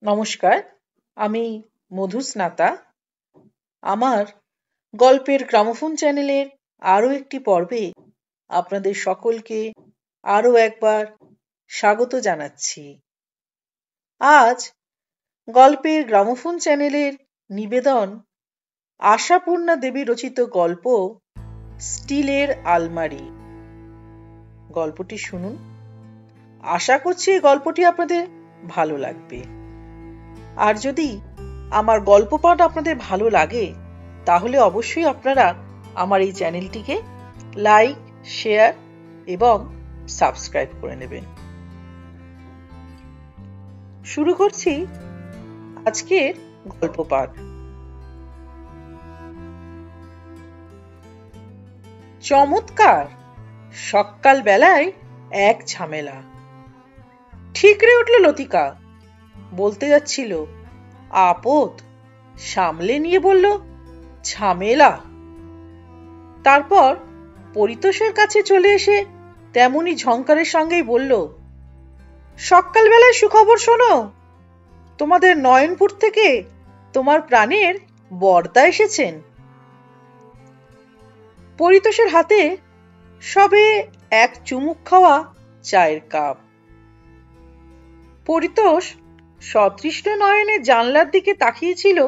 নমস্কার, আমি মধুস্নাতা। আমার গল্পের গ্রামোফোন চ্যানেলের আরও একটি পর্বে আপনাদের সকলকে আরও একবার স্বাগত জানাচ্ছি। আজ গল্পের গ্রামোফোন চ্যানেলের নিবেদন আশাপূর্ণা দেবী রচিত গল্প স্টিলের আলমারি। গল্পটি শুনুন। আশা করছি এই গল্পটি আপনাদের ভালো লাগবে। আর যদি আমার গল্প পাঠ আপনাদের ভালো লাগে তাহলে অবশ্যই আপনারা আমার এই চ্যানেলটিকে লাইক, শেয়ার এবং সাবস্ক্রাইব করে নেবেন। শুরু করছি আজকের গল্প পাঠ। চমৎকার! সকাল বেলায় এক ঝামেলা। ঠিকরে উঠল লতিকা। বলতে যাচ্ছিল আপদ, সামলে নিয়ে বলল ঝামেলা। তারপর পরিতোষের কাছে চলে এসে তেমনি ঝংকারের সঙ্গেই বলল, সকালবেলায় সুখবর শোনো, তোমাদের নয়নপুর থেকে তোমার প্রাণের বরদা এসেছেন। পরিতোষের হাতে সবে এক চুমুক খাওয়া চায়ের কাপ। পরিতোষ সতৃষ্ণ নয়নে জানলার দিকে তাকিয়েছিল,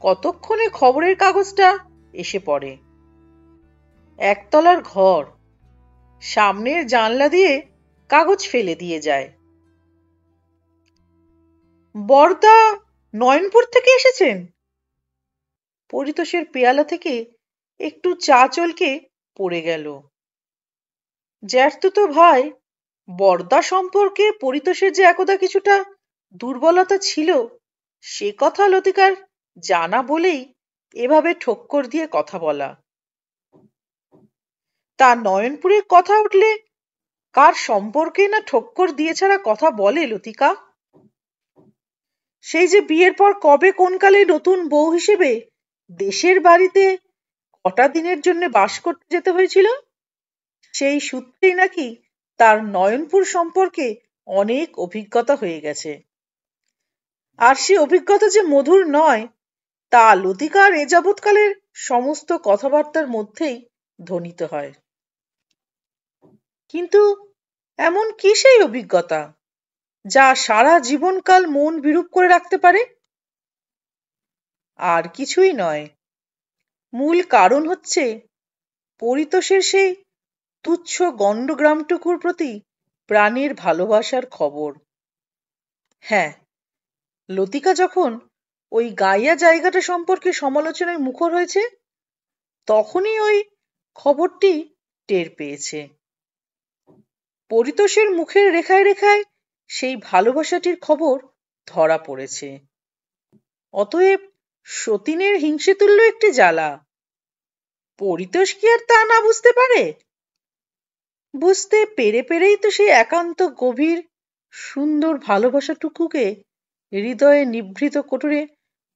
কতক্ষণে খবরের কাগজটা এসে পড়ে। একতলার ঘর, সামনের জানলা দিয়ে কাগজ ফেলে দিয়ে যায়। বরদা নয়নপুর থেকে এসেছেন। পরিতোষের পেয়ালা থেকে একটু চা চলকে পড়ে গেল। জ্যাঠতুতো ভাই বরদা সম্পর্কে পরিতোষের যে একদা কিছুটা দুর্বলতা ছিল সে কথা লতিকার জানা বলেই এভাবে ঠক্কর দিয়ে কথা বলা। তার নয়নপুরের কথা উঠলে কার সম্পর্কে না ঠক্কর দিয়ে ছাড়া কথা বলে লতিকা। সেই যে বিয়ের পর কবে কোনকালে নতুন বউ হিসেবে দেশের বাড়িতে কটা দিনের জন্য বাস করতে যেতে হয়েছিল, সেই সূত্রেই নাকি তার নয়নপুর সম্পর্কে অনেক অভিজ্ঞতা হয়ে গেছে। আর সে অভিজ্ঞতা যে মধুর নয় তা লতিকার এ যাবৎকালের সমস্ত কথাবার্তার মধ্যেই ধ্বনিত হয়। কিন্তু এমন কি সেই অভিজ্ঞতা যা সারা জীবনকাল মন বিরূপ করে রাখতে পারে? আর কিছুই নয়, মূল কারণ হচ্ছে পরিতোষের সেই তুচ্ছ গণ্ডগ্রামটুকুর প্রতি প্রাণের ভালোবাসার খবর। হ্যাঁ, লতিকা যখন ওই গাইয়া জায়গাটা সম্পর্কে সমালোচনায় মুখর হয়েছে তখনই ওই খবরটি টের পেয়েছে। পরিতোষের মুখের রেখায় রেখায় সেই ভালোবাসাটির খবর ধরা পড়েছে। অতএব সতীনের হিংসে তুল্য একটি জ্বালা। পরিতোষ কি আর তা না বুঝতে পারে? বুঝতে পেরে পেরেই তো সেই একান্ত গভীর সুন্দর ভালোবাসাটুকুকে হৃদয়ে নিভৃত কোটরে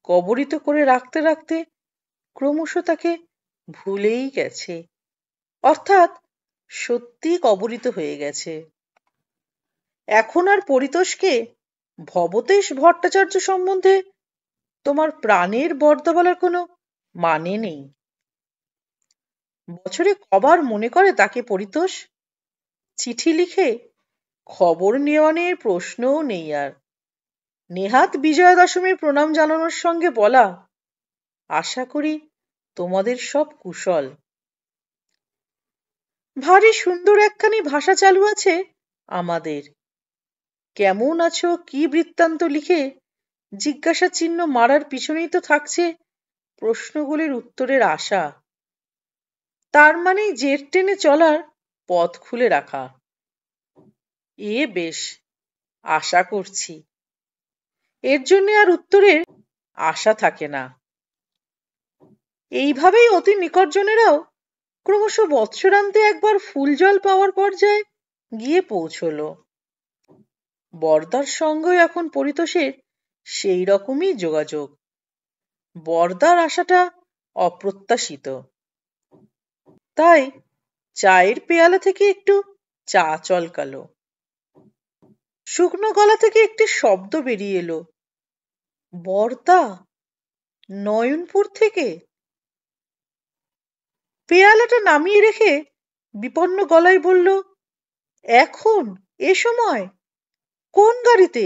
কবরিত করে রাখতে রাখতে ক্রমশ তাকে ভুলেই গেছে, অর্থাৎ সত্যি কবরিত হয়ে গেছে। এখন আর পরিতোষকে ভবতেশ ভট্টাচার্য সম্বন্ধে তোমার প্রাণের বরদা বলার কোনো মানে নেই। বছরে কবার মনে করে তাকে পরিতোষ? চিঠি লিখে খবর নেওয়ানের প্রশ্নও নেই আর। নেহাত বিজয়া দশমীর প্রণাম জানানোর সঙ্গে বলা, আশা করি তোমাদের সব কুশল। ভারী সুন্দর একখানি ভাষা চালু আছে আমাদের। কেমন আছো, কি বৃত্তান্ত লিখে জিজ্ঞাসা চিহ্ন মারার পিছনেই তো থাকছে প্রশ্নগুলির উত্তরের আশা। তার মানেই জের টেনে চলার পথ খুলে রাখা। এ বেশ, আশা করছি। এর জন্য আর উত্তরের আশা থাকে না। এইভাবেই অতি নিকটজনেরাও ক্রমশ বৎসরান্তে একবার ফুল জল পাওয়ার পর্যায়ে গিয়ে পৌঁছল। বরদার সঙ্গে এখন পরিতোষের সেই রকমই যোগাযোগ। বরদার আশাটা অপ্রত্যাশিত। তাই চায়ের পেয়ালা থেকে একটু চা চলকালো। শুকনো গলা থেকে একটি শব্দ বেরিয়ে এলো, বরদা নয়নপুর থেকে? পেয়ালাটা নামিয়ে রেখে বিপন্ন গলায় বলল, এখন এ সময়? কোন গাড়িতে?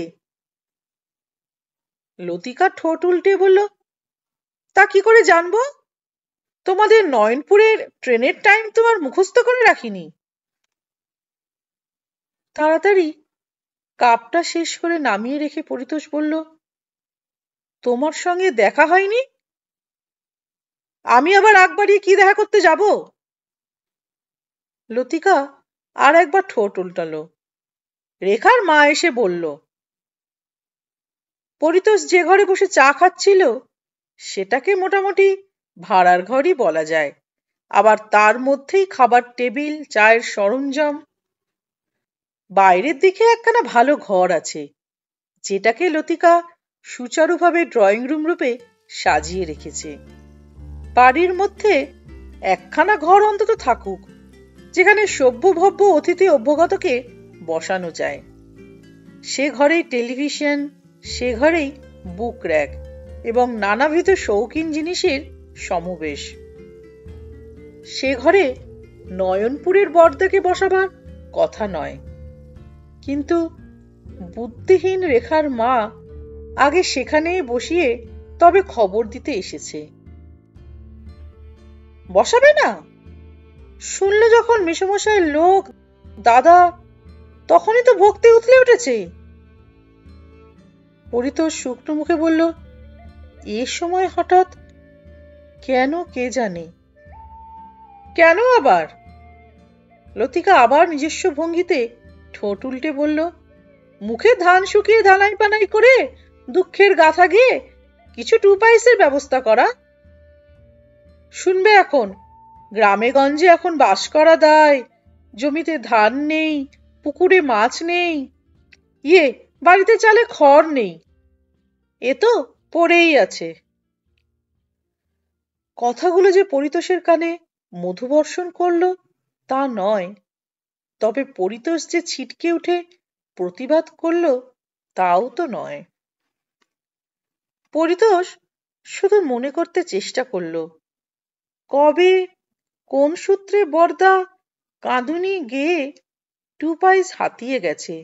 লতিকা ঠোঁট উল্টে বলল, তা কি করে জানবো? তোমাদের নয়নপুরের ট্রেনের টাইম তোমার মুখস্থ করে রাখিনি। তাড়াতাড়ি কাপটা শেষ করে নামিয়ে রেখে পরিতোষ বলল, তোমার সঙ্গে দেখা হয়নি? আমি আবার আগ বাড়িয়ে কি দেখা করতে যাব? লতিকা আর একবার ঠোঁট উল্টালো। রেখার মা এসে বলল। পরিতোষ যে ঘরে বসে চা খাচ্ছিল সেটাকে মোটামুটি ভাড়ার ঘরই বলা যায়। আবার তার মধ্যেই খাবার টেবিল, চায়ের সরঞ্জাম। বাইরের দিকে একখানা ভালো ঘর আছে, যেটাকে লতিকা সুচারুভাবে ড্রয়িং রুম রূপে সাজিয়ে রেখেছে। বাড়ির মধ্যে একখানা ঘর অন্তত থাকুক, যেখানে সভ্যভব্য অতিথি অভ্যাগতকে বসানো যায়। সে ঘরেই টেলিভিশন, সে ঘরেই বুক র্যাক এবং নানাবিধ শৌখিন জিনিসের সমাবেশ। সে ঘরে নয়নপুরের বরদাকে বসাবার কথা নয়, কিন্তু বুদ্ধিহীন রেখার মা আগে সেখানে বসিয়ে তবে খবর দিতে এসেছে। বসাবে না? শুনল যখন মেসোমশাইয়ের লোক, দাদা, তখনই তো ভক্তি উথলে উঠেছে। পরিতোষ শুকনো মুখে বলল, এ সময় হঠাৎ কেন কে জানে। কেন আবার? লতিকা আবার নিজস্ব ভঙ্গিতে ঠোঁট উল্টে বলল, মুখে ধান শুকিয়ে ধানাই পানাই করে দুঃখের গাথা গিয়ে কিছু 2 পয়সার ব্যবস্থা করা। শুনবে এখন, গ্রামে গঞ্জে এখন বাস করা দায়, জমিতে ধান নেই, পুকুরে মাছ নেই, বাড়িতে চালে খড় নেই, এ তো পড়েই আছে। কথাগুলো যে পরিতোষের কানে মধুবর্ষণ করল তা নয়, তবে পরিতোষ যে ছিটকে উঠে প্রতিবাদ করল তাও তো নয়। পরিতোষ শুধু মনে করতে চেষ্টা করল, কবে কোন সূত্রে বরদা কাঁদুনি গেয়ে 2 পয়স হাতিয়ে গেছে।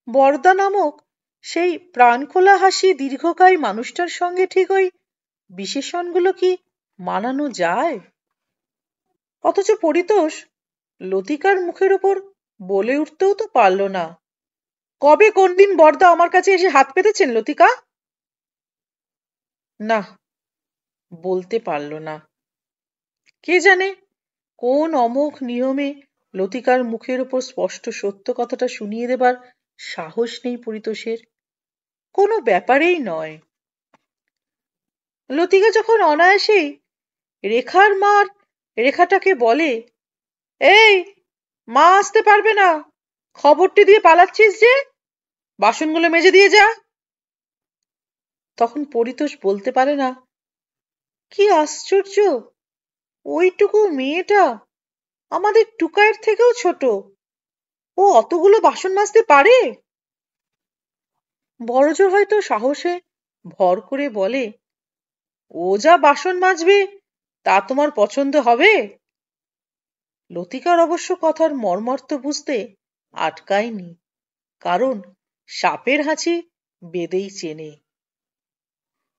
বরদা নামক সেই প্রাণখোলা হাসি দীর্ঘকায় মানুষটার সঙ্গে ঠিক ওই বিশেষণগুলো কি মানানো যায়? অথচ পরিতোষ লতিকার মুখের ওপর বলে উঠতেও তো পারল না, কবে কোন দিন বরদা আমার কাছে এসে হাত পেতেছেন লতিকা? না, বলতে পারল না। কে জানে কোন অমোঘ নিয়মে লতিকার মুখের ওপর স্পষ্ট সত্য কথাটা শুনিয়ে দেবার সাহস নেই পরিতোষের। কোনো ব্যাপারেই নয়। লতিকা যখন অনায়াসেই রেখার মার রেখাটাকে বলে, এই মা আসতে পারবে না, খবরটি দিয়ে পালাচ্ছিস যে, বাসনগুলো মেজে দিয়ে যা। তখন পরিতোষ বলতে পারে না, কি আশ্চর্য, ওইটুকু মেয়েটা আমাদের টুকাইয়ের থেকেও ছোট, ও অতগুলো বাসন মাজতে পারে? বড়জোর হয়তো সাহসে ভর করে বলে, ও যা বাসন মাজবে তা তোমার পছন্দ হবে? লতিকার অবশ্য কথার মর্মার্থ বুঝতে আটকায়নি, কারণ সাপের হাঁচি বেদেই চেনে।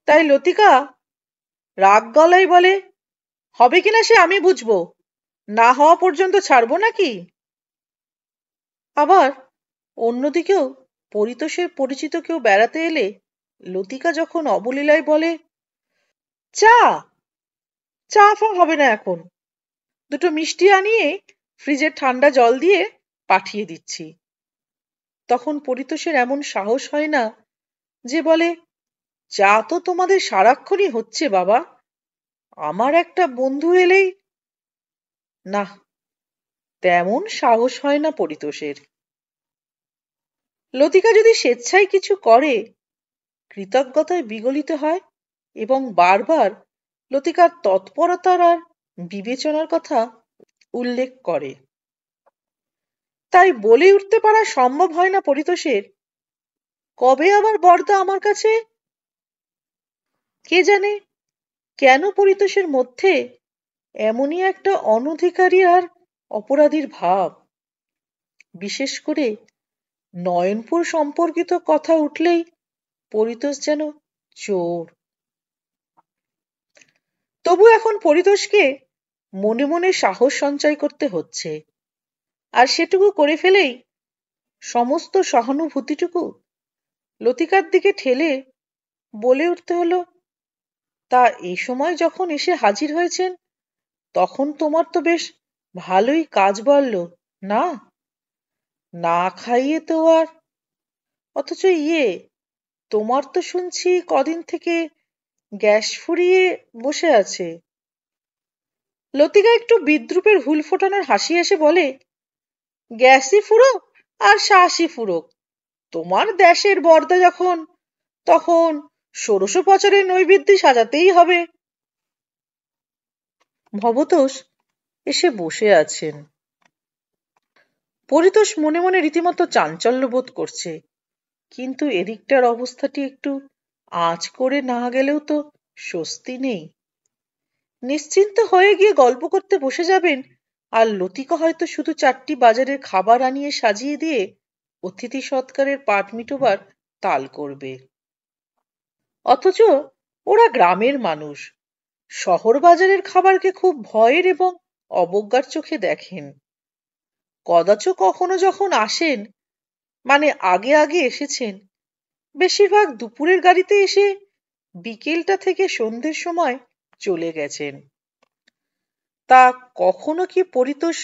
তাই লতিকা রাগ গলায় বলে, হবে কিনা সে আমি বুঝবো, না হওয়া পর্যন্ত ছাড়বো নাকি? আবার অন্যদিকেও পরিতোষের পরিচিত কেউ বেড়াতে এলে লতিকা যখন অবলীলায় বলে, চা চা ফা হবে না এখন, দুটো মিষ্টি আনিয়ে ফ্রিজের ঠান্ডা জল দিয়ে পাঠিয়ে দিচ্ছি, তখন পরিতোষের এমন সাহস হয় না যে বলে, চা তো তোমাদের সারাক্ষণই হচ্ছে বাবা, আমার একটা বন্ধু এলেই। না, তেমন সাহস হয় না পরিতোষের। লতিকা যদি স্বেচ্ছায় কিছু করে কৃতজ্ঞতায় বিগলিত হয় এবং বারবার লতিকার তৎপরতার আর বিবেচনার কথা উল্লেখ করে। তাই বলে উঠতে পারা সম্ভব হয় না পরিতোষের, কবে আবার বরদা আমার কাছে? কে জানে কেন পরিতোষের মধ্যে এমনই একটা অনধিকারী আর অপরাধীর ভাব। বিশেষ করে নয়নপুর সম্পর্কিত কথা উঠলেই পরিতোষ যেন চোর। তবু এখন পরিতোষকে মনে মনে সাহস সঞ্চয় করতে হচ্ছে, আর সেটুকু করে ফেলেই সমস্ত সহানুভূতিটুকু লতিকার দিকে ঠেলে বলে উঠতে হলো, তা এই সময় যখন এসে হাজির হয়েছেন তখন তোমার তো বেশ ভালোই কাজ বাড়ল না? না খাইয়ে তো আর, অথচ তোমার তো শুনছি কদিন থেকে গ্যাস ফুরিয়ে বসে আছে। লতিকা একটু বিদ্রূপের হুল ফোটানোর হাসি এসে বলে, গ্যাসই ফুরোক আর শ্বাসই ফুরোক, তোমার দেশের বর্দা যখন তখন ষোড়শ প্রচারের নৈবেদ্য সাজাতেই হবে। ভবতোষ এসে বসে আছেন। পরিতোষ মনে মনে রীতিমতো চাঞ্চল্য বোধ করছে, কিন্তু এদিকটার অবস্থাটি একটু আঁচ করে না গেলেও তো স্বস্তি নেই। নিশ্চিন্ত হয়ে গিয়ে গল্প করতে বসে যাবেন, আর লতিকা হয়তো শুধু 4টি বাজারের খাবার আনিয়ে সাজিয়ে দিয়ে অতিথি সৎকারের পাট মিটোবার তাল করবে। অথচ ওরা গ্রামের মানুষ, শহর বাজারের খাবারকে খুব ভয়ের এবং অবজ্ঞার চোখে দেখেন। কদাচ কখনো যখন আসেন, মানে আগে আগে এসেছেন, বেশিরভাগ দুপুরের গাড়িতে এসে বিকেলটা থেকে সন্ধ্যের সময় চলে গেছেন। তা কখনো কি পরিতোষ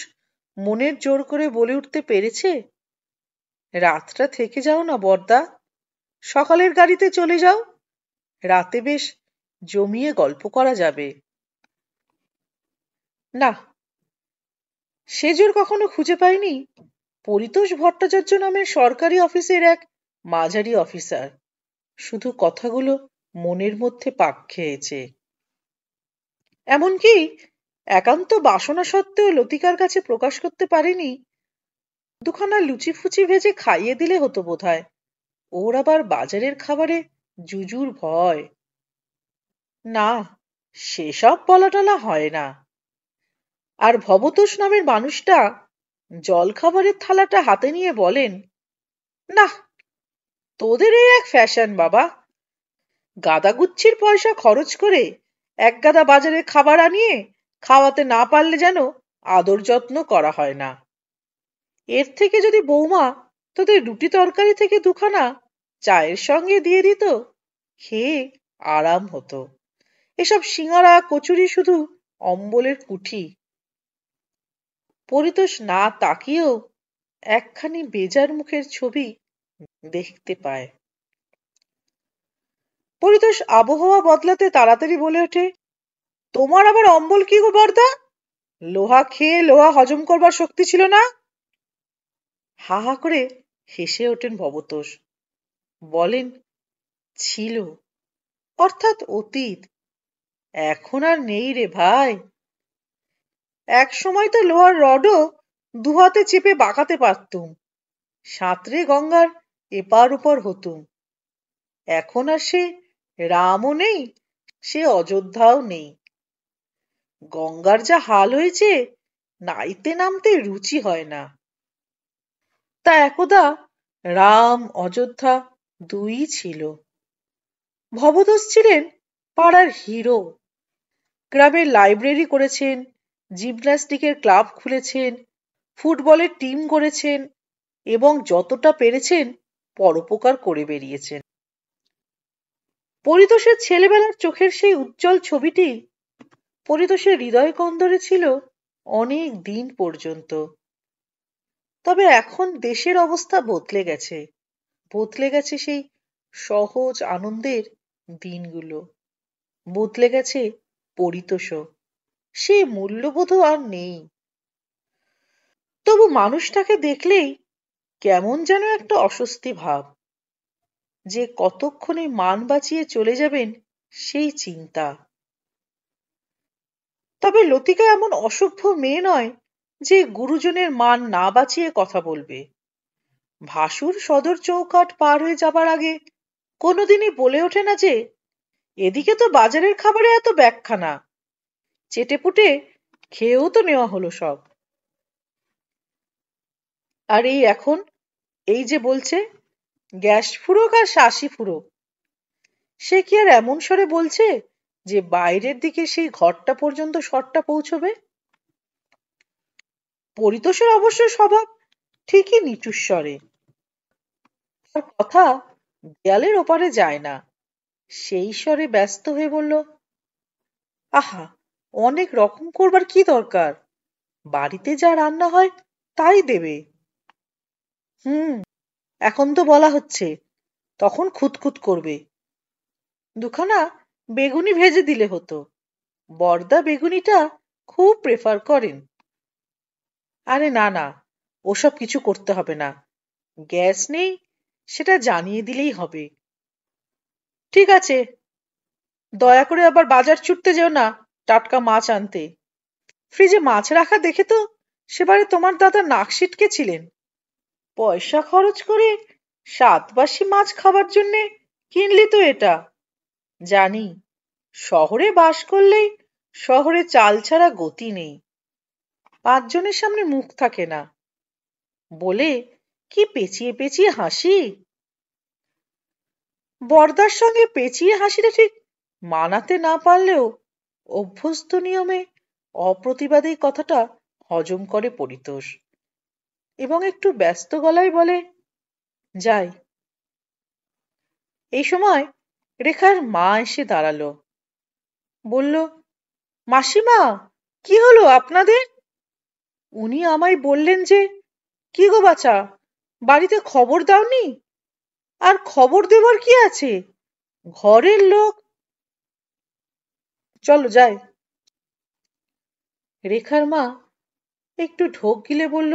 মনের জোর করে বলে উঠতে পেরেছে, রাতটা থেকে যাও না বর্দা, সকালের গাড়িতে চলে যাও, রাতে বেশ জমিয়ে গল্প করা যাবে? না, সে জোর কখনো খুঁজে পায়নি পরিতোষ ভট্টাচার্য নামের সরকারি অফিসের এক মাঝারি অফিসার। শুধু কথাগুলো মনের মধ্যে পাক খেয়েছে। এমনকি একান্ত বাসনা সত্ত্বেও লতিকার কাছে প্রকাশ করতে পারেনি, দুখানা লুচি ফুচি ভেজে খাইয়ে দিলে হতো বোধহয়। ওর আবার বাজারের খাবারে জুজুর ভয়। না, সেসব বলা টলা হয় না। আর ভবতোষ নামের মানুষটা জলখাবারের থালাটা হাতে নিয়ে বলেন, না, তোদের এই এক ফ্যাশন বাবা, গাদাগুচ্ছির পয়সা খরচ করে এক গাদা বাজারের খাবার আনিয়ে খাওয়াতে না পারলে যেন আদর যত্ন করা হয় না। এর থেকে যদি বৌমা তোদের রুটি তরকারি থেকে দুখানা চায়ের সঙ্গে দিয়ে দিত, খেয়ে আরাম হতো। এসব সিঙাড়া কচুরি শুধু অম্বলের কুঠি। পরিতোষ না তাকিয়েও একখানি বেজার মুখের ছবি দেখতে পায়। পরিতোষ আবহাওয়া বদলাতে তাড়াতাড়ি বলে ওঠে, তোমার আবার অম্বল কি গো বর্দা? লোহা খেয়ে লোহা হজম করবার শক্তি ছিল না? হা হা করে হেসে ওঠেন ভবতোষ। বলেন, ছিল, অর্থাৎ অতীত। এখন আর নেই রে ভাই। এক সময় তো লোহার রডও দুহাতে চেপে বাঁকাতে পারতুম, সাঁতরে গঙ্গার এপার ওপার হতুম। এখন আর সে রামও নেই, সে অযোধ্যাও নেই। গঙ্গার যা হাল হয়েছে, নাইতে নামতে রুচি হয় না। তা একদা রাম অযোধ্যা দুই ছিল। ভবতোষ ছিলেন পাড়ার হিরো। গ্রামের লাইব্রেরি করেছেন, জিমন্যাস্টিকের ক্লাব খুলেছেন, ফুটবলের টিম করেছেন এবং যতটা পেরেছেন পরোপকার করে বেরিয়েছেন। পরিতোষের ছেলেবেলার চোখের সেই উজ্জ্বল ছবিটি পরিতোষের হৃদয় কন্দরে ছিল অনেক দিন পর্যন্ত। তবে এখন দেশের অবস্থা বদলে গেছে। বদলে গেছে সেই সহজ আনন্দের দিনগুলো। বদলে গেছে পরিতোষও। সেই মূল্যবোধও আর নেই। তবু মানুষটাকে দেখলেই কেমন যেন একটা অস্বস্তি ভাব, যে কতক্ষণে মান বাঁচিয়ে চলে যাবেন সেই চিন্তা। তবে লতিকা এমন অসভ্য মেয়ে নয় যে গুরুজনের মান না বাঁচিয়ে কথা বলবে। ভাসুর সদর চৌকাঠ পার হয়ে যাবার আগে কোনোদিনই বলে ওঠে না যে এদিকে তো বাজারের খাবারে এত ব্যাখ্যানা, চেটেপুটে খেয়েও তো নেওয়া হলো সব। আর এই এখন এই যে বলছে গ্যাস ফুরোক আর শাসি ফুরোক, সে কি আর এমন স্বরে বলছে যে বাইরের দিকে সেই ঘরটা পর্যন্ত স্বরটা পৌঁছবে? পরিতোষের অবশ্য স্বভাব ঠিকই নিচুর স্বরে, তার কথা দেয়ালের ওপারে যায় না। সেই স্বরে ব্যস্ত হয়ে বলল, আহা, অনেক রকম করবার কি দরকার? বাড়িতে যা রান্না হয় তাই দেবে। হুম, এখন তো বলা হচ্ছে, তখন খুঁতখুত করবে। দুখানা বেগুনি ভেজে দিলে হতো, বর্দা বেগুনিটা খুব প্রেফার করেন। আরে না না, ওসব কিছু করতে হবে না, গ্যাস নেই সেটা জানিয়ে দিলেই হবে। ঠিক আছে, দয়া করে আবার বাজার ছুটতে যেও না টাটকা মাছ আনতে। ফ্রিজে মাছ রাখা দেখে তো সেবারে তোমার দাদা নাক সিটকেছিলেন। পয়সা খরচ করে সাতবাসি মাছ খাবার জন্যে কিনলি তো এটা। জানি, শহরে বাস করলেই শহরে চাল ছাড়া গতি নেই, পাঁচজনের সামনে মুখ থাকে না বলে কি পেঁচিয়ে পেঁচিয়ে হাসি। বরদার সঙ্গে পেঁচিয়ে হাসিটা ঠিক মানাতে না পারলেও অভ্যস্ত নিয়মে অপ্রতিবাদী কথাটা হজম করে পরিতোষ এবং একটু ব্যস্ত গলায় বলে, যাই। এই সময় রেখার মা এসে দাঁড়ালো, বলল, মাসিমা, কি হলো আপনাদের? উনি আমায় বললেন যে, কি গো বাছা, বাড়িতে খবর দাওনি? আর খবর দেবার কি আছে, ঘরের লোক। চলো যাই। রেখার মা একটু ঢোক গিলে বলল,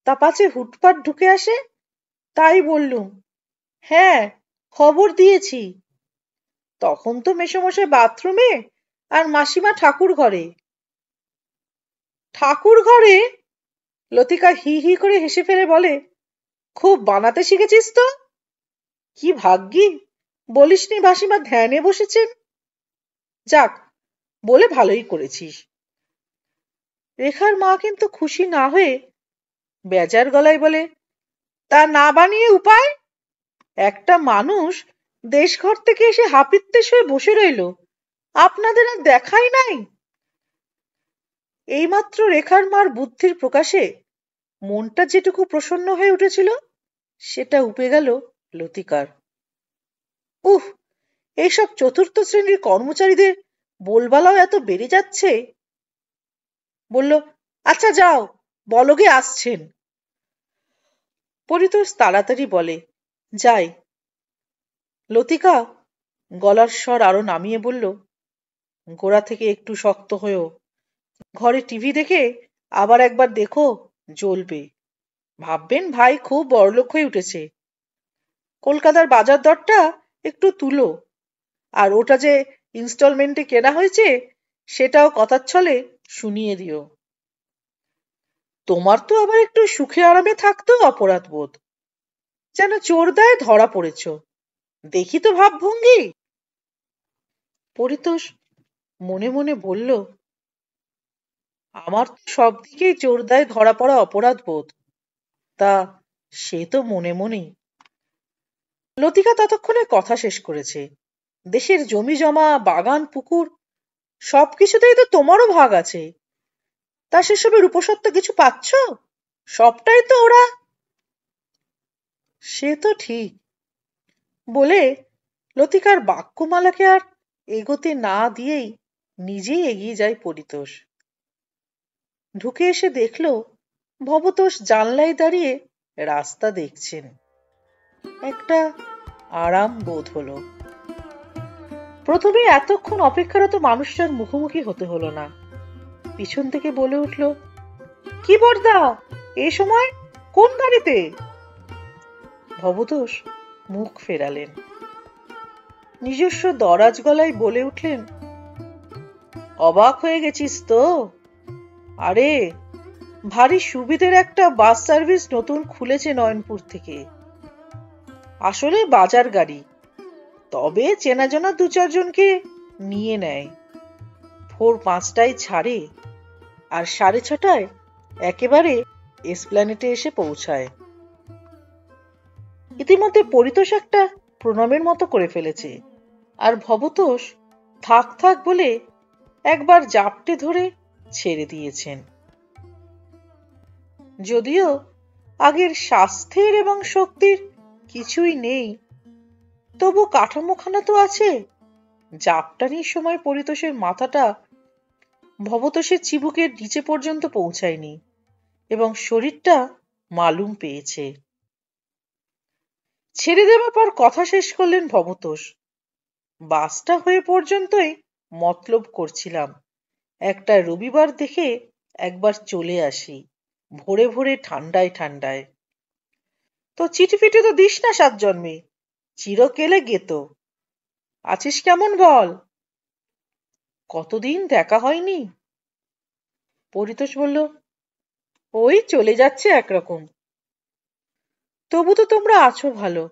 তা পাছে হুটপাট ঢুকে আসে, তাই বললুম। হ্যাঁ, খবর দিয়েছি। তখন তো মেসোমশাই বাথরুমে আর মাসিমা ঠাকুর ঘরে। ঠাকুর ঘরে? লতিকা হি হি করে হেসে ফেলে বলে, খুব বানাতে শিখেছিস তো। কি ভাগ্যি, বলিসনি মাসিমা ধ্যানে বসেছেন। যাক, বলে ভালোই করেছিস। রেখার মা কিন্তু খুশি না হয়ে বেজার গলায় বলে, তা না বানিয়ে উপায়? একটা মানুষ দেশঘর থেকে এসে হাপিত্যেশ হয়ে বসে রইল, আপনাদের আর দেখাই নাই। এইমাত্র রেখার মার বুদ্ধির প্রকাশে মনটা যেটুকু প্রসন্ন হয়ে উঠেছিল সেটা উপে গেল লতিকার। উহ, এইসব চতুর্থ শ্রেণীর কর্মচারীদের বলবালাও এত বেড়ে যাচ্ছে। বলল, আচ্ছা যাও, বলগে আসছেন। পরিতোষ তাড়াতাড়ি বলে, যাই। লতিকা গলার স্বর আরো নামিয়ে বলল, গোড়া থেকে একটু শক্ত হয়েও ঘরে টিভি দেখে আবার একবার দেখো, জ্বলবে। ভাববেন ভাই খুব বড়লোক হয়ে উঠেছে। কলকাতার বাজার দরটা একটু তুলো, আর ওটা যে ইনস্টলমেন্টে কেনা হয়েছে সেটাও কথার ছলে শুনিয়ে দিও। তোমার তো আবার একটু সুখে আরামে থাকতেও অপরাধ বোধ, যেন চোর দায়ে ধরা পড়েছ। দেখি তো ভাবভঙ্গি। পরিতোষ মনে মনে বলল, আমার তো সব দিকেই চোর দায়ে ধরা পড়া অপরাধ বোধ। তা সে তো মনে মনেই। লতিকা ততক্ষণে কথা শেষ করেছে। দেশের জমি জমা, বাগান, পুকুর সবকিছুতেই তো তোমারও ভাগ আছে। তা সেসবের উপসত্ত্ব কিছু পাচ্ছ? সবটাই তো ওরা। সে তো ঠিক বলে লতিকার বাক্যমালাকে আর এগোতে না দিয়েই নিজেই এগিয়ে যায় পরিতোষ। ঢুকে এসে দেখল ভবতোষ জানলায় দাঁড়িয়ে রাস্তা দেখছেন। একটা আরাম বোধ হলো। প্রথমে এতক্ষণ অপেক্ষারত মানুষটার মুখোমুখি হতে হলো না। পিছন থেকে বলে উঠল, কি বর্দা, এ সময় কোন গাড়িতে? ভবতোষ মুখ ফেরালেন। নিজস্ব দরাজ গলায় বলে উঠলেন, অবাক হয়ে গেছিস তো? আরে ভারী সুবিধের একটা বাস সার্ভিস নতুন খুলেছে নয়নপুর থেকে। আসলে বাজার গাড়ি, তবে চেনা জানা 2-4 জনকে নিয়ে নেয়। ভোর 5টায় ছাড়ে আর 6:30টায় একেবারে এসপ্ল্যানেটে এসে পৌঁছায়। ইতিমধ্যে পরিতোষ একটা প্রণামের মতো করে ফেলেছে, আর ভবতোষ থাক থাক বলে একবার জাপটে ধরে ছেড়ে দিয়েছেন। যদিও আগের স্বাস্থ্যের এবং শক্তির কিছুই নেই, তবু কাঠামোখানা তো আছে। জাপটানির সময় পরিতোষের মাথাটা ভবতোষের চিবুকের নিচে পর্যন্ত পৌঁছায়নি এবং শরীরটা মালুম পেয়েছে। ছেড়ে দেওয়ার পর কথা শেষ করলেন ভবতোষ। বাসটা হয়ে পর্যন্তই মতলব করছিলাম একটা রবিবার দেখে একবার চলে আসি, ভোরে ভোরে ঠান্ডায় ঠান্ডায়। তো চিঠিফিটি তো দিস না 7 জন্মে, চিরকেলে গেতো। আছিস কেমন বল? কতদিন দেখা হয়নি। পরিতোষ বলল, ওই চলে যাচ্ছে একরকম। তবু তো তোমরা আছো ভালো,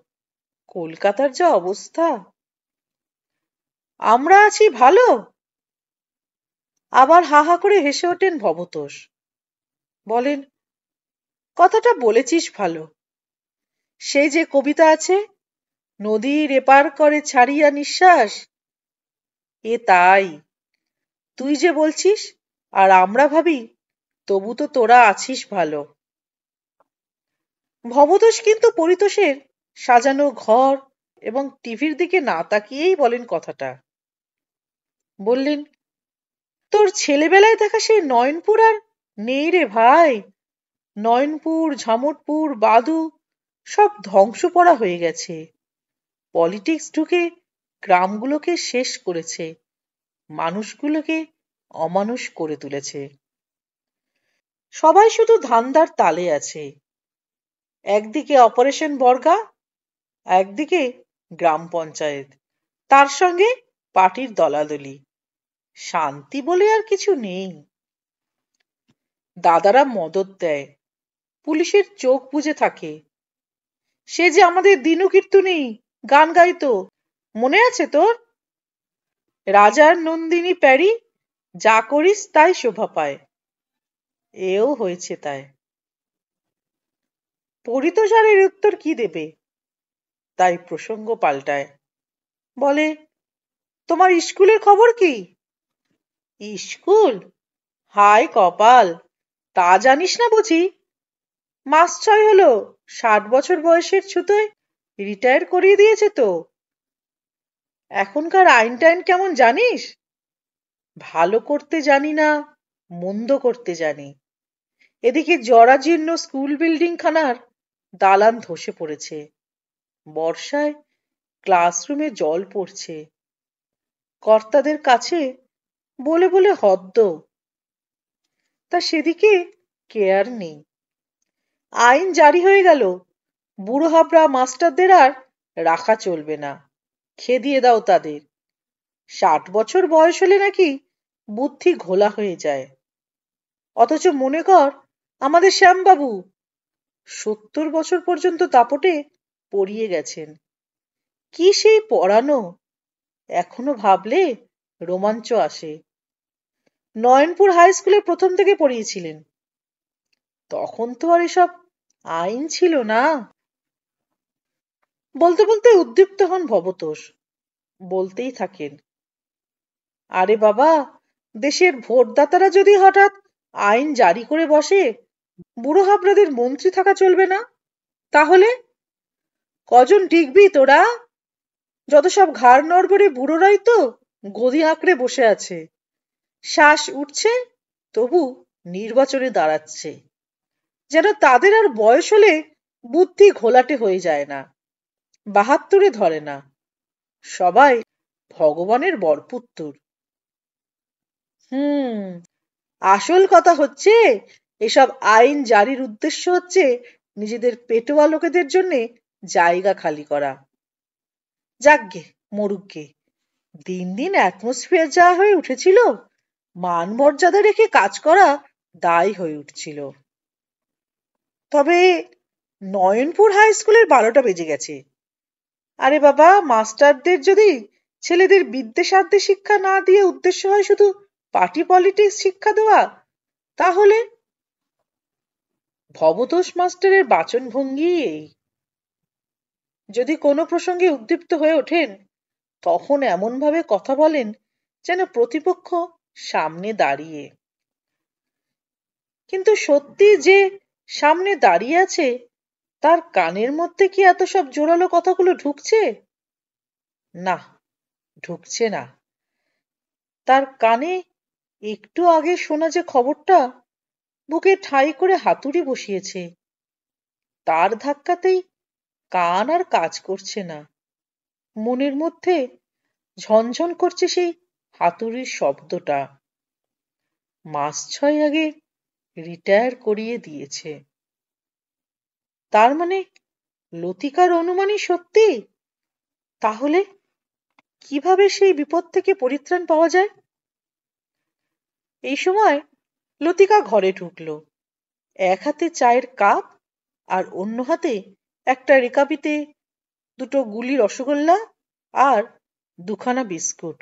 কলকাতার যা অবস্থা। আমরা আছি ভালো? আবার হা হা করে হেসে ওঠেন ভবতোষ। বলেন, কথাটা বলেছিস ভালো। সেই যে কবিতা আছে, নদীর এপার করে ছাড়িয়া নিঃশ্বাস, এ তাই। তুই যে বলছিস আর আমরা ভাবি, তবু তো তোরা আছিস ভালো। ভবতোষ কিন্তু পরিতোষের সাজানো ঘর এবং টিভির দিকে না তাকিয়েই বলেন কথাটা। বললেন, তোর ছেলেবেলায় দেখা সেই নয়নপুর আর নেই রে ভাই। নয়নপুর, ঝামটপুর, বাদু সব ধ্বংস পড়া হয়ে গেছে। পলিটিক্স ঢুকে গ্রামগুলোকে শেষ করেছে, মানুষগুলোকে অমানুষ করে তুলেছে। সবাই শুধু ধান্দার তালে আছে। একদিকে অপারেশন বর্গা, একদিকে গ্রাম পঞ্চায়েত, তার সঙ্গে পার্টির দলাদলি। শান্তি বলে আর কিছু নেই। দাদারা মদত দেয়, পুলিশের চোখ বুজে থাকে। সে যে আমাদের দিনু কীর্তনী গান গাইতো, মনে আছে তোর? রাজার নন্দিনী প্যারি, যা করিস তাই শোভা পায়। এও হয়েছে তাই। পরিতোষ আর এর উত্তর কি দেবে, তাই প্রসঙ্গ পাল্টায়। বলে, তোমার স্কুলের খবর কি? স্কুল? হায় কপাল, তা জানিস না বুঝি? মাস 6 হলো 60 বছর বয়সের ছুতোয় রিটায়ার করিয়ে দিয়েছে তো। এখনকার আইন টাইন কেমন জানিস? ভালো করতে জানি না, মন্দ করতে জানি। এদিকে জরাজীর্ণ স্কুল বিল্ডিং খানার দালান ধসে পড়েছে। বর্ষায় ক্লাসরুমে জল পড়ছে। কর্তাদের কাছে বলে বলে হদ্দ, তা সেদিকে কেয়ার নেই। আইন জারি হয়ে গেল, বুড়ো হাবড়া মাস্টারদের আর রাখা চলবে না, খেদিয়ে দাও তাদের। 60 বছর বয়স হলে নাকি বুদ্ধি ঘোলা হয়ে যায়। অথচ মনে কর আমাদের শ্যামবাবু 70 বছর পর্যন্ত দাপটে পড়িয়ে গেছেন। কি সেই পড়ানো, এখনো ভাবলে রোমাঞ্চ আসে। নয়নপুর হাই স্কুলে প্রথম থেকে পড়িয়েছিলেন। তখন তো আর এসব আইন ছিল না। বলতে বলতে উদ্দীপ্ত হন ভবতোষ। বলতেই থাকেন, আরে বাবা, দেশের ভোটদাতারা যদি হঠাৎ আইন জারি করে বসে বুড়ো হাবড়াদের মন্ত্রী থাকা চলবে না, তাহলে কজন টিকবি তোরা? যত সব ঘাড় নড়বড়ে বুড়োরাই তো গদি আঁকড়ে বসে আছে। শ্বাস উঠছে, তবু নির্বাচনে দাঁড়াচ্ছে, যেন তাদের আর বয়স হলে বুদ্ধি ঘোলাটে হয়ে যায় না, 72 ধরে না। সবাই ভগবানের বরপুত্তর। আসল কথা হচ্ছে, এসব আইন জারির উদ্দেশ্য হচ্ছে নিজেদের পেটোয়া লোকেদের জন্য জায়গা খালি করা। যাকগে, মরুকগে। দিন দিন অ্যাটমসফিয়ার যা হয়ে উঠেছিল, মান মর্যাদা রেখে কাজ করা দায় হয়ে উঠছিল। তবে নয়নপুর হাই স্কুলের 12টা বেজে গেছে। আরে বাবা, মাস্টারদের যদি ছেলেদের বিদ্যে সাধ্যে শিক্ষা না দিয়ে উদ্দেশ্য হয় শুধু পার্টি পলিটিক্স শিক্ষা দেওয়া, তাহলে ভবতোষ মাস্টারের বাচনভঙ্গি এই। যদি কোনো প্রসঙ্গে উদ্দীপ্ত হয়ে ওঠেন, তখন এমনভাবে কথা বলেন যেন প্রতিপক্ষ সামনে দাঁড়িয়ে। কিন্তু সত্যি যে সামনে দাঁড়িয়ে আছে, তার কানের মধ্যে কি এত সব জোরালো কথাগুলো ঢুকছে? না, ঢুকছে না। তার কানে একটু আগে শোনা যে খবরটা বুকে ঠাঁই করে হাতুড়ি বসিয়েছে, তার ধাক্কাতেই কান আর কাজ করছে না। মনের মধ্যে ঝনঝন করছে সেই হাতুড়ির শব্দটা। মাস 6 আগে রিটায়ার করিয়ে দিয়েছে। তার মানে লতিকার অনুমানই সত্যি? তাহলে কিভাবে সেই বিপদ থেকে পরিত্রাণ পাওয়া যায়? এই সময় লতিকা ঘরে ঢুকলো, এক হাতে চায়ের কাপ আর অন্য হাতে একটা রেকাবিতে 2টো গুলি রসগোল্লা আর 2খানা বিস্কুট।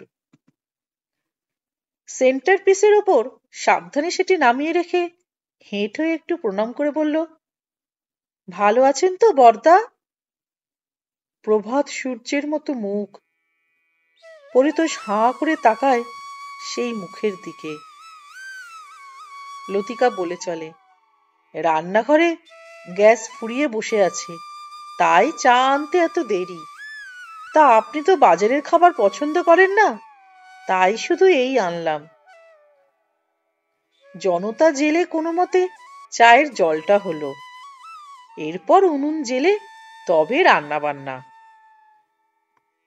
সেন্টার পিসের ওপর সাবধানে সেটি নামিয়ে রেখে হেঁট হয়ে একটু প্রণাম করে বলল, ভালো আছেন তো বরদা? প্রভাত সূর্যের মতো মুখ। পরিতোষ হাঁ করে তাকায় সেই মুখের দিকে। লতিকা বলে চলে, রান্নাঘরে গ্যাস ফুরিয়ে বসে আছে, তাই চা আনতে এত দেরি। তা আপনি তো বাজারের খাবার পছন্দ করেন না, তাই শুধু এই আনলাম। জনতা জেলে কোনো মতে চায়ের জলটা হলো, এরপর উনুন জেলে তবে রান্না বান্না।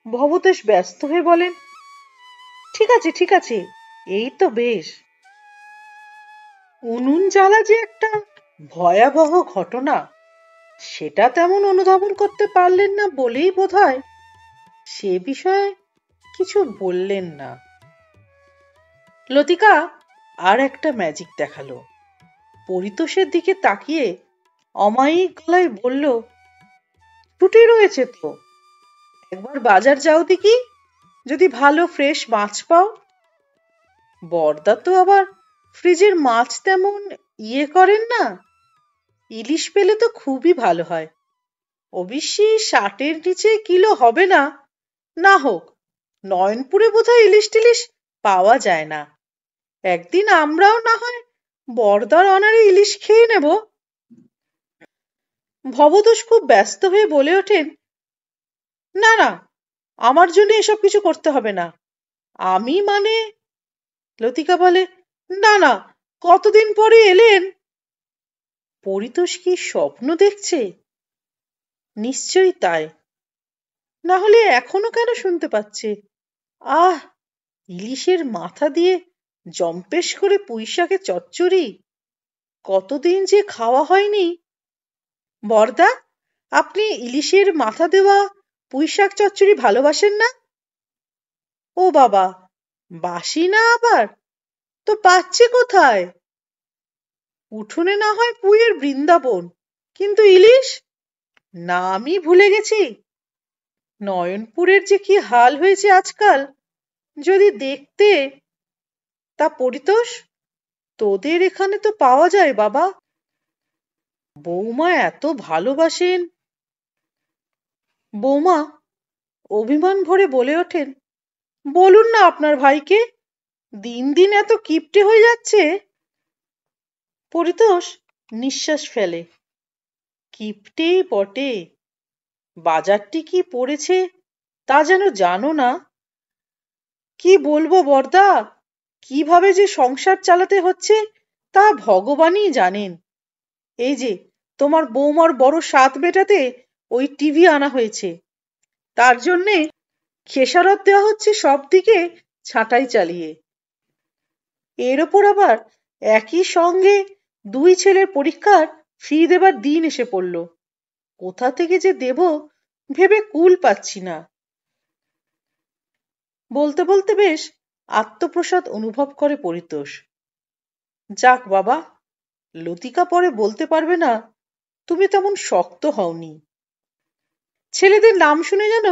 ভবতোষ ব্যস্ত হয়ে বলেন, ঠিক আছে ঠিক আছে, এই তো বেশ। উনুন জ্বালা যে একটা ভয়াবহ ঘটনা, সেটা তেমন অনুধাবন করতে পারলেন না বলেই বোধহয় সে বিষয়ে কিছু বললেন না। লতিকা আর একটা ম্যাজিক দেখালো। পরিতোষের দিকে তাকিয়ে অমায়িক গলায় বলল, ছুটি রয়েছে তো, একবার বাজার যাও দেখি, যদি ভালো ফ্রেশ মাছ পাও। বরদা তো আবার ফ্রিজের মাছ তেমন ইয়ে করেন না, ইলিশ পেলে তো খুবই ভালো হয়। অবশ্যই 60-এর নিচে কিলো হবে না, না হোক নয়নপুরে বোধহয় ইলিশ টিলিশ পাওয়া যায় না। একদিন আমরাও না হয় বরদার অনারে ইলিশ খেয়ে নেব। ভবতোষ খুব ব্যস্ত হয়ে বলে ওঠেন, না না, আমার জন্য এসব কিছু করতে হবে না। আমি মানে। লতিকা বলে, না না, কতদিন পরে এলেন। পরিতোষ কি স্বপ্ন দেখছে? নিশ্চয়ই তাই, না হলে এখনো কেন শুনতে পাচ্ছে, আহ, ইলিশের মাথা দিয়ে জম্পেশ করে পুঁইশাকের চচ্চড়ি, কতদিন যে খাওয়া হয়নি। বরদা, আপনি ইলিশের মাথা দেওয়া পুঁইশাক চচ্চড়ি ভালোবাসেন না? ও বাবা, বাসি না আবার? তো পাচ্ছে কোথায়? উঠোনে না হয় পুঁইয়ের বৃন্দাবন, কিন্তু ইলিশ? নামই ভুলে গেছি। নয়নপুরের যে কি হাল হয়েছে আজকাল, যদি দেখতে। তা পরিতোষ, তোদের এখানে তো পাওয়া যায় বাবা। বৌমা এত ভালোবাসেন। বৌমা অভিমান ভরে বলে ওঠেন, বলুন না আপনার ভাইকে, দিন দিন এত কিপটে হয়ে যাচ্ছে। পরিতোষ নিঃশ্বাস ফেলে, কিপটেই বটে। বাজারটি কি পড়েছে তা যেন জানো না। কি বলবো বরদা, কিভাবে যে সংসার চালাতে হচ্ছে তা ভগবানই জানেন। এই যে তোমার বৌমার বড় 7 বেটাতে ওই টিভি আনা হয়েছে, তার জন্যে খেসারত দেওয়া হচ্ছে সব দিকে ছাঁটাই চালিয়ে। এর ওপর আবার একই সঙ্গে 2 ছেলের পরীক্ষার ফি দেবার দিন এসে পড়ল। কোথা থেকে যে দেব ভেবে কুল পাচ্ছি না। বলতে বলতে বেশ আত্মপ্রসাদ অনুভব করে পরিতোষ। যাক বাবা, লতিকা পরে বলতে পারবে না তুমি তেমন শক্ত হওনি। ছেলেদের নাম শুনে যেন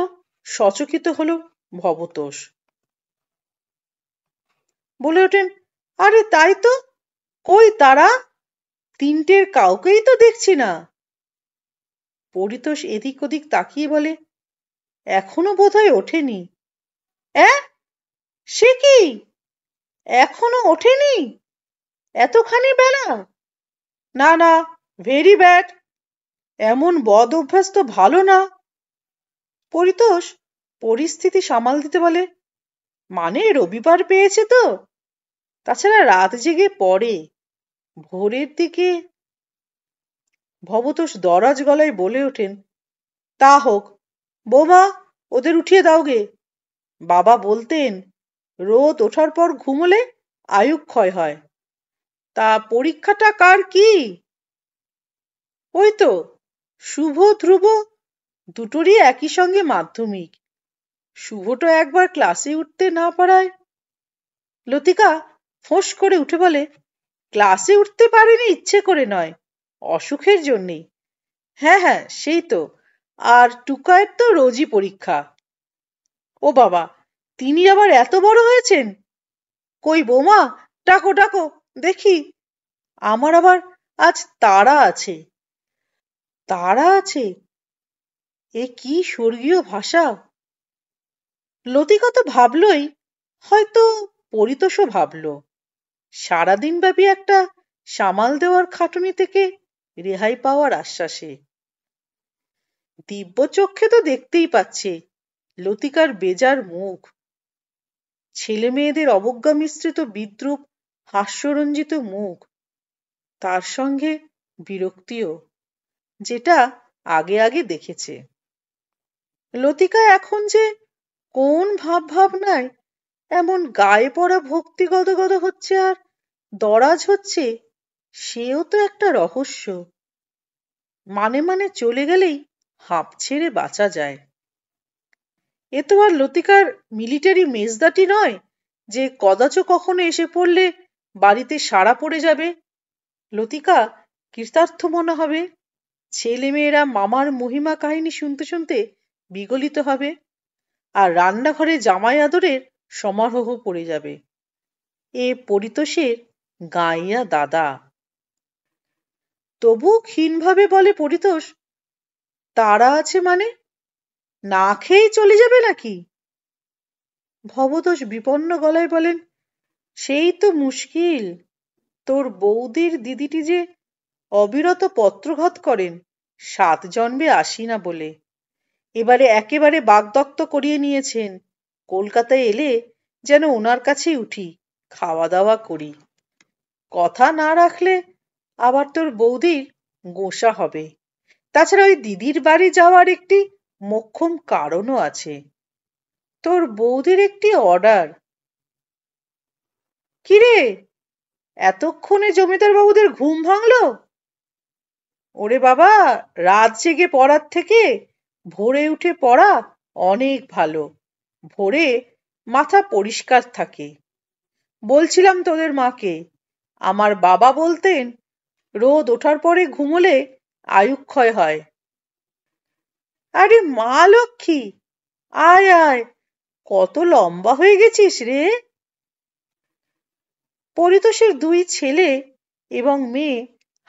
সচকিত হলো ভবতোষ। বলে ওঠেন, আরে তাই তো, কই তারা? তিনটের কাউকেই তো দেখছি না। পরিতোষ এদিক ওদিক তাকিয়ে বলে, এখনো বোধহয় ওঠেনি। সে কি, এখনো ওঠেনি? এতখানি বেলা? না না, ভেরি ব্যাড। এমন বদ অভ্যাস তো ভালো না। পরিতোষ পরিস্থিতি সামাল দিতে বলে, মানে রবিবার পেয়েছে তো, তাছাড়া রাত জেগে পড়ে, ভোরের দিকে। ভবতোষ দরাজ গলায় বলে ওঠেন, তা হোক, বৌমা ওদের উঠিয়ে দাও গে। বাবা বলতেন রোদ ওঠার পর ঘুমোলে আয়ুক্ষয় হয়। তা পরীক্ষাটা কার কি? ওই তো শুভ ধ্রুব, দুটোরই একই সঙ্গে মাধ্যমিক। শুভটা একবার ক্লাসে উঠতে না পারায়। লতিকা ফোঁস করে উঠে বলে, ক্লাসে উঠতে পারেনি ইচ্ছে করে নয়, অসুখের জন্যেই। হ্যাঁ হ্যাঁ, সেই তো। আর টুকায়ের তো রোজই পরীক্ষা। ও বাবা, তিনি আবার এত বড় হয়েছেন? কই বৌমা, ডাকো ডাকো দেখি। আমার আবার আজ তাড়া আছে। তাড়া আছে? এ কি স্বর্গীয় ভাষা! লতিকা তো ভাবলই, হয়তো পরিতোষও ভাবল। সারাদিন ব্যাপী একটা সামাল দেওয়ার খাটুনি থেকে রেহাই পাওয়ার আশ্বাসে। দিব্য চক্ষে তো দেখতেই পাচ্ছে লতিকার বেজার মুখ, ছেলে মেয়েদের অবজ্ঞা মিশ্রিত বিদ্রূপ হাস্যরঞ্জিত মুখ, তার সঙ্গে বিরক্তিও, যেটা আগে আগে দেখেছে। লতিকা এখন যে কোন ভাব ভাবনায় এমন গায়ে পড়া ভক্তি গদগদ হচ্ছে আর দরাজ হচ্ছে, সেও তো একটা রহস্য। মানে মানে চলে গেলেই হাঁপ ছেড়ে বাঁচা যায়। এ তো আর লতিকার মিলিটারি মেজদাটি নয় যে কদাচ কখনো এসে পড়লে বাড়িতে সাড়া পড়ে যাবে, লতিকা কৃতার্থ মনে হবে, ছেলেমেয়েরা মামার মহিমা কাহিনী শুনতে শুনতে বিগলিত হবে, আর রান্নাঘরে জামাই আদরের সমারোহ পড়ে যাবে। এ পরিতোষের গাঁইয়া দাদা। তবু ক্ষীণভাবে বলে পরিতোষ, তারা আছে মানে? না খেয়েই চলে যাবে নাকি? ভবতোষ বিপন্ন গলায় বলেন, সেই তো মুশকিল। তোর বৌদির দিদিটি যে অবিরত পত্রঘাত করেন 7 জন্মে আসি না বলে, এবারে একেবারে বাগদত্ত করিয়ে নিয়েছেন, কলকাতায় এলে যেন ওনার কাছেই উঠি, খাওয়া দাওয়া করি। কথা না রাখলে আবার তোর বৌদির গোসা হবে। তাছাড়া ওই দিদির বাড়ি যাওয়ার একটি মোক্ষম কারণও আছে। তোর বৌদির একটি অর্ডার। কিরে, এতক্ষণে জমিদার বাবুদের ঘুম ভাঙলো? ওরে বাবা, রাত জেগে পড়ার থেকে ভোরে উঠে পড়া অনেক ভালো। ভোরে মাথা পরিষ্কার থাকে। বলছিলাম তোদের মাকে, আমার বাবা বলতেন রোদ ওঠার পরে ঘুমোলে আয়ুক্ষয় হয়। আরে মা লক্ষ্মী, আয় আয়, কত লম্বা হয়ে গেছিস রে। পরিতোষের 2 ছেলে এবং মেয়ে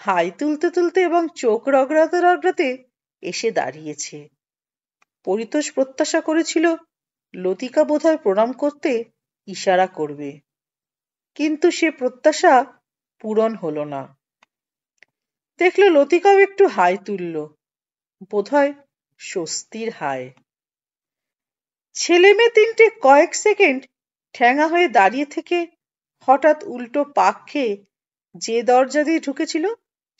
হাই তুলতে তুলতে এবং চোখ রগড়াতে রগড়াতে এসে দাঁড়িয়েছে। পরিতোষ প্রত্যাশা করেছিল লতিকা বোধহয় প্রণাম করতে ইশারা করবে, কিন্তু সে প্রত্যাশা পূরণ হলো না। দেখল লতিকাও একটু হাই তুলল, বোধহয় স্বস্তির হাই। ছেলে মেয়ে তিনটে কয়েক সেকেন্ড ঠ্যাঙা হয়ে দাঁড়িয়ে থেকে হঠাৎ উল্টো পাক খেয়ে যে দরজা দিয়ে ঢুকেছিল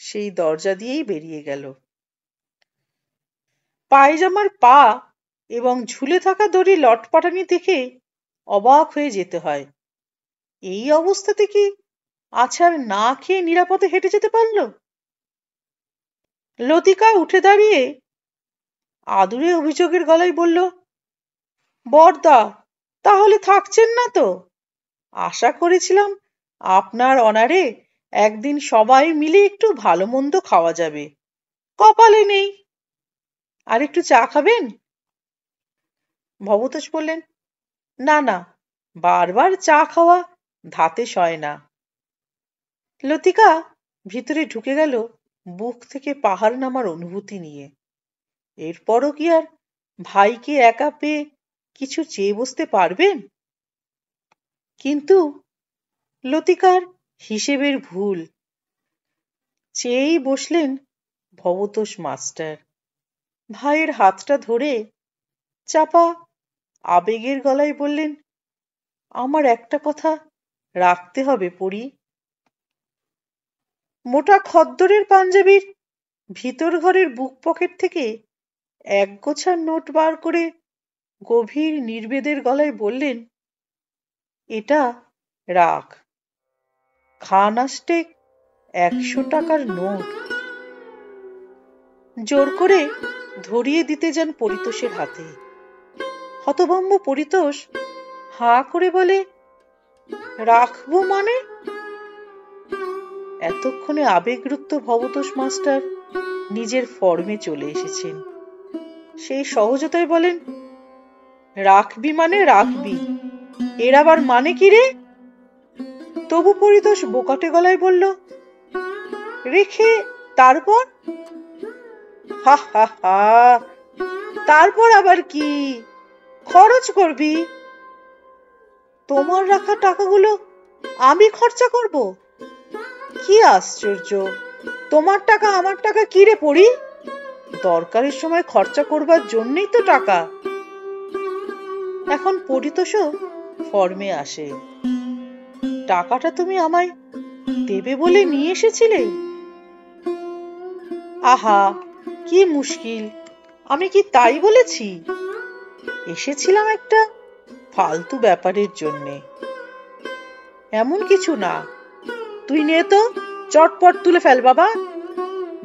সেই দরজা দিয়েই বেরিয়ে গেল। পায়জামার পা এবং ঝুলে থাকা দড়ি লটপটানি দেখে অবাক হয়ে যেতে হয়। এই অবস্থাতে কি আছাড় না খেয়ে নিরাপদে হেঁটে যেতে পারল? লতিকা উঠে দাঁড়িয়ে আদুরে অভিযোগের গলায় বলল, বড়দা, তাহলে থাকছেন না তো? আশা করেছিলাম আপনার অনারে একদিন সবাই মিলে একটু ভালো মন্দ খাওয়া যাবে। কপালে নেই। আর একটু চা খাবেন? ভবতোষ বললেন, না না, বারবার চা খাওয়া ধাতে সয় না। লতিকা ভিতরে ঢুকে গেল বুক থেকে পাহাড় নামার অনুভূতি নিয়ে। এরপরও কি আর ভাইকে একা পেয়ে কিছু চেয়ে বসতে পারবেন? কিন্তু লতিকার হিসেবের ভুল। চেয়েই বসলেন ভবতোষ মাস্টার। ভাইয়ের হাতটা ধরে চাপা আবেগের গলায় বললেন, আমার একটা কথা রাখতে হবে পড়ি। মোটা খদ্দরের পাঞ্জাবির ভিতর ঘরের বুক পকেট থেকে একগোছা নোট বার করে গভীর নির্বেদের গলায় বললেন, এটা রাখ। খান আষ্টেক 100 টাকার নোট। জোর করে ধরিয়ে দিতে যান পরিতোষের হাতে। হতভম্ব পরিতোষ হাঁ করে বলে, রাখবো মানে? এতক্ষণে আবেগরুদ্ধ ভবতোষ মাস্টার নিজের ফর্মে চলে এসেছেন। সেই সহজতায় বলেন, রাখবি মানে রাখবি, এর আবার মানে কি রে? তবু পরিতোষ বোকাটে গলায় বলল, রেখে তারপর? হা হা হা, তারপর আবার কি? খরচ করবি? তোমার রাখা টাকাগুলো আমি খরচা করব? কি আশ্চর্য! তোমার টাকা আমার টাকা কি রে পড়ি? দরকারের সময় খরচা করবার জন্যই তো টাকা। এখন পরিতোষও ফর্মে আসে। টাকাটা তুমি আমায় দেবে বলে নিয়ে এসেছিলে? আহা, কি মুশকিল! আমি কি তাই বলেছি? এসেছিলাম একটা ফালতু ব্যাপারের জন্যে। এমন কিছু না, তুই নে তো, চটপট তুলে ফেল বাবা।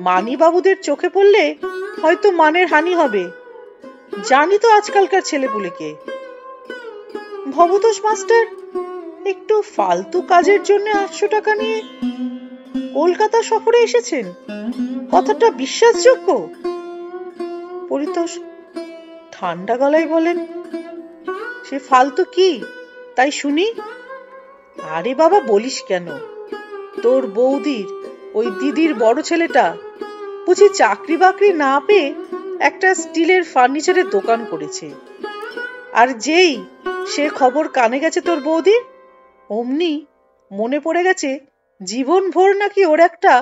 মানি বাবুদের চোখে পড়লে হয়তো মানের হানি হবে। জানি তো আজকালকার ছেলেপুলেকে। ভবতোষ মাস্টার একটু ফালতু কাজের জন্য 800 টাকা নিয়ে কলকাতা সফরে এসেছেন, কথাটা বিশ্বাসযোগ্য? পরিতোষ ঠান্ডা গলায় বলেন, সে ফালতু কি তাই শুনি? আরে বাবা বলিস কেন? তোর বৌদির ওই দিদির বড় ছেলেটা বুঝি চাকরি বাকরি না পেয়ে একটা স্টিলের ফার্নিচারের দোকান করেছে। আর যেই সে খবর কানে গেছে তোর বৌদির, অমনি মনে পড়ে গেছে জীবন ভোর নাকি ওর একটা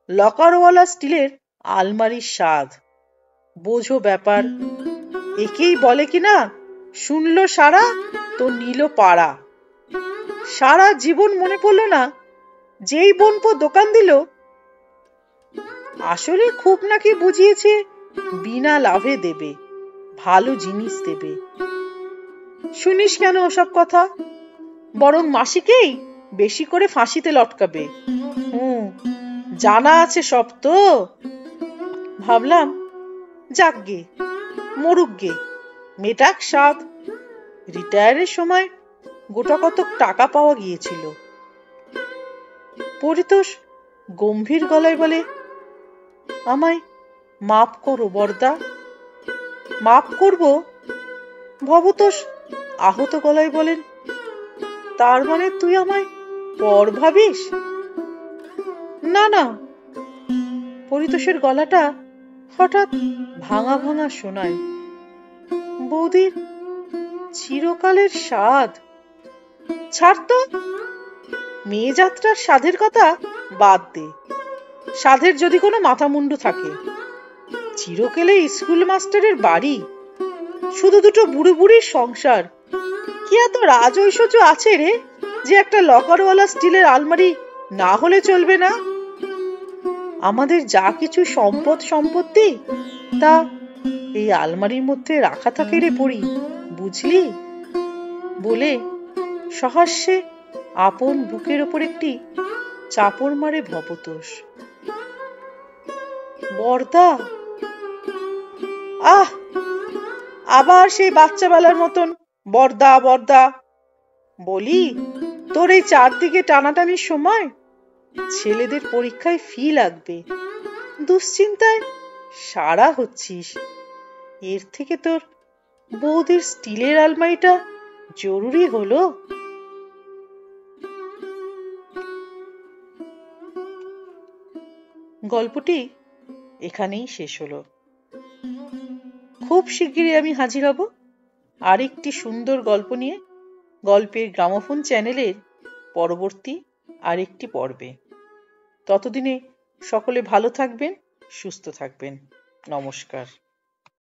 লকারওয়ালা স্টিলের আলমারির স্বাদ। বোঝো ব্যাপার। একেই বলে কিনা, শুনলো সারা তো নিল পাড়া। সারা জীবন মনে পড়লো না যেই বোনপো দোকান দিল। আসলে খুব নাকি বুঝিয়েছে বিনা লাভে দেবে, ভালো জিনিস দেবে। শুনিস কেন ওসব কথা? বরং মাসিকেই বেশি করে ফাঁসিতে লটকাবে। জানা আছে সব তো। ভাবলাম যাকগে, মরুকগে, মেটাক স্বাদ। রিটায়ারের সময় গোটা কতক টাকা পাওয়া গিয়েছিল। পরিতোষ গম্ভীর গলায় বলে, আমায় মাপ করো বরদা। মাপ করব? ভবতোষ আহত গলায় বলেন, তার মানে তুই আমায় পর ভাবিস? না না। পরিতোষের গলাটা হঠাৎ ভাঙা ভাঙা শোনায়। বৌদির চিরকালের স্বাদ। ছাড় তো, মেয়ে যাত্রার স্বাদের কথা বাদ দে। স্বাদের যদি কোনো মাথা মুন্ডু থাকে। চিরকালে স্কুল মাস্টারের বাড়ি, শুধু দুটো বুড়ো বুড়ির সংসার, কি এত রাজঐশ্বর্য আছে রে যে একটা লকারওয়ালা স্টিলের আলমারি না হলে চলবে না? আমাদের যা কিছু সম্পদ সম্পত্তি তা এই আলমারির মধ্যে রাখা থাকে রে পড়ি, বুঝলি? বলে সহাস্যে আপন বুকের ওপর একটি চাপড় মারে ভবতোষ। বরদা! আহ, আবার সেই বাচ্চা বেলার মতন বরদা বরদা। বলি, তোর এই চারদিকে টানাটানির সময় ছেলেদের পরীক্ষায় ফি লাগবে, দুশ্চিন্তায় সারা হচ্ছিস। এর থেকে তোর বৌদির স্টিলের আলমারিটা জরুরি হলো। গল্পটি এখানেই শেষ হলো। খুব শিগগিরই আমি হাজির হব আরেকটি সুন্দর গল্প নিয়ে গল্পের গ্রামোফোন চ্যানেলের পরবর্তী আরেকটি পর্বে। ততদিনে সকলে ভালো থাকবেন, সুস্থ থাকবেন। নমস্কার।